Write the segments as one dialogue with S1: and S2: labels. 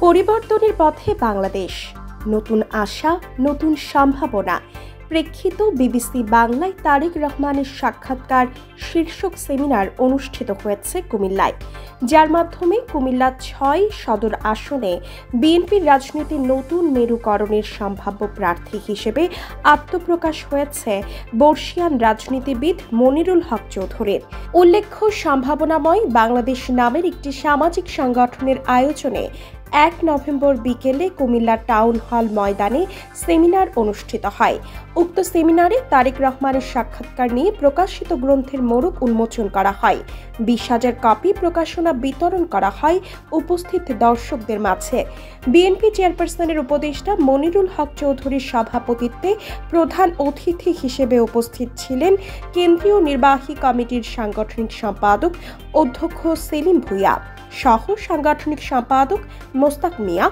S1: পরিবর্তনের পথে বাংলাদেশ, নতুন আশা, নতুন সম্ভাবনা। প্রেক্ষিত বিবিসি বাংলায় তারেক রহমানের সাক্ষাৎকার শীর্ষক সেমিনার অনুষ্ঠিত হয়েছে কুমিল্লায়, যার মাধ্যমে কুমিল্লা ৬ সদর আসনে বিএনপির রাজনীতির নতুন মেরুকরণের সম্ভাব্য প্রার্থী হিসেবে আত্মপ্রকাশ হয়েছে বর্ষিয়ান রাজনীতিবিদ মনিরুল হক চৌধুরীর। উল্লেখ্য, সম্ভাবনাময় বাংলাদেশ নামের একটি সামাজিক সংগঠনের আয়োজনে ১ নভেম্বর বিকেলে কুমিল্লা টাউন হল ময়দানে সেমিনার অনুষ্ঠিত হয়। উক্ত সেমিনারে তারেক রহমানের সাক্ষাৎকার নিয়ে প্রকাশিত গ্রন্থের মোড়ক উন্মোচন করা হয়। ২০,০০০ কপি প্রকাশনা বিতরণ করা হয় উপস্থিত দর্শকদের মাঝে। বিএনপি চেয়ারপারসনের উপদেষ্টা মনিরুল হক চৌধুরীর সভাপতিত্বে প্রধান অতিথি হিসেবে উপস্থিত ছিলেন কেন্দ্রীয় নির্বাহী কমিটির সাংগঠনিক সম্পাদক অধ্যক্ষ সেলিম ভূঁইয়া, সহ সাংগঠনিক সম্পাদক মোস্তাক মিয়া,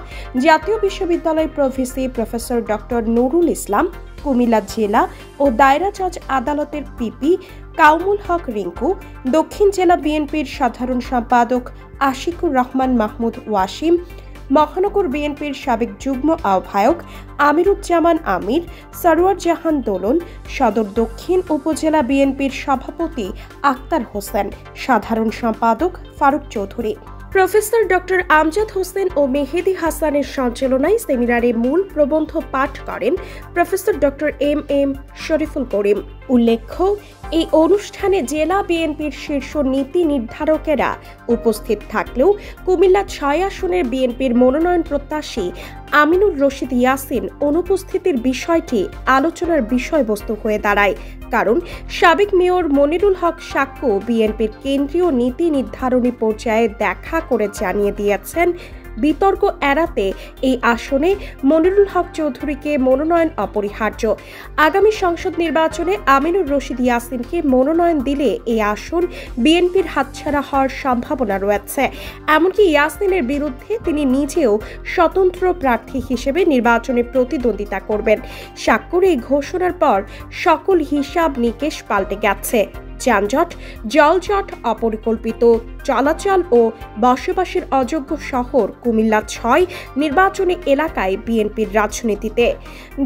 S1: জাতীয় বিশ্ববিদ্যালয় pro-VC professor doctor Nurul Islam, Comilla জেলা ও দায়রা জজ আদালতের পিপি কাউমুল হক রিঙ্কু, দক্ষিণ জেলা বিএনপির সাধারণ সম্পাদক আশিকুর রহমান মাহমুদ ওয়াসিম, মহানগর বিএনপির সাবেক যুগ্ম আহ্বায়ক আমিরুজ্জামান আমির, সরওয়ার জাহান দোলন, সদর দক্ষিণ উপজেলা বিএনপির সভাপতি আক্তার হোসেন, সাধারণ সম্পাদক ফারুক চৌধুরী, প্রফেসর ডক্টর আমজাদ হোসেন ও মেহেদি হাসানের সঞ্চালনায় সেমিনারে মূল প্রবন্ধ পাঠ করেন প্রফেসর ডক্টর এম শরীফুল করিম। উল্লেখ্য, এই অনুষ্ঠানে জেলা বিএনপির শীর্ষ নীতি নির্ধারকেরা উপস্থিত থাকলেও কুমিল্লা ৬ আসনের বিএনপির মনোনয়ন প্রত্যাশী আমিনুর রশিদ ইয়াসিন অনুপস্থিতির বিষয়টি আলোচনার বিষয়বস্তু হয়ে দাঁড়ায়। কারণ সাবেক মেয়র মনিরুল হক সাক্ষ্য বিএনপির কেন্দ্রীয় নীতি নির্ধারণী পর্যায়ে দেখা করে জানিয়ে দিয়েছেন বিতর্ক এড়াতে এই আসনে মনিরুল হক চৌধুরীকে মনোনয়ন অপরিহার্য। আগামী সংসদ নির্বাচনে আমিনুর রশিদ ইয়াসিনকে মনোনয়ন দিলে এই আসন বিএনপির হাতছাড়া হওয়ার সম্ভাবনা রয়েছে। এমনকি ইয়াসিনের বিরুদ্ধে তিনি নিজেও স্বতন্ত্র প্রার্থী হিসেবে নির্বাচনে প্রতিদ্বন্দ্বিতা করবেন। সাক্ষ্যর এই ঘোষণার পর সকল হিসাব নিকেশ পাল্টে গেছে। যানজট, জলজট, অপরিকল্পিত চলাচল ও বসবাসের অযোগ্য শহর কুমিল্লা ৬ নির্বাচনী এলাকায় বিএনপির রাজনীতিতে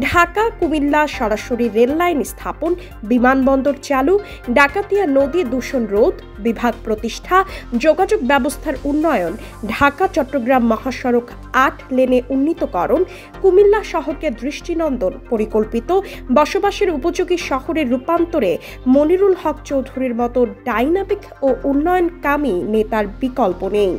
S1: ঢাকা কুমিল্লা সরাসরি রেললাইন স্থাপন, বিমানবন্দর চালু, ডাকাতিয়া নদী দূষণ রোধ, বিভাগ প্রতিষ্ঠা, যোগাযোগ ব্যবস্থার উন্নয়ন, ঢাকা চট্টগ্রাম মহাসড়ক ৮ লেনে উন্নীতকরণ, কুমিল্লা শহরকে দৃষ্টিনন্দন পরিকল্পিত বসবাসের উপযোগী শহরের রূপান্তরে মনিরুল হক চৌধুরীর মতো ডাইনামিক ও উন্নয়নকামী নেতার বিকল্প নেই।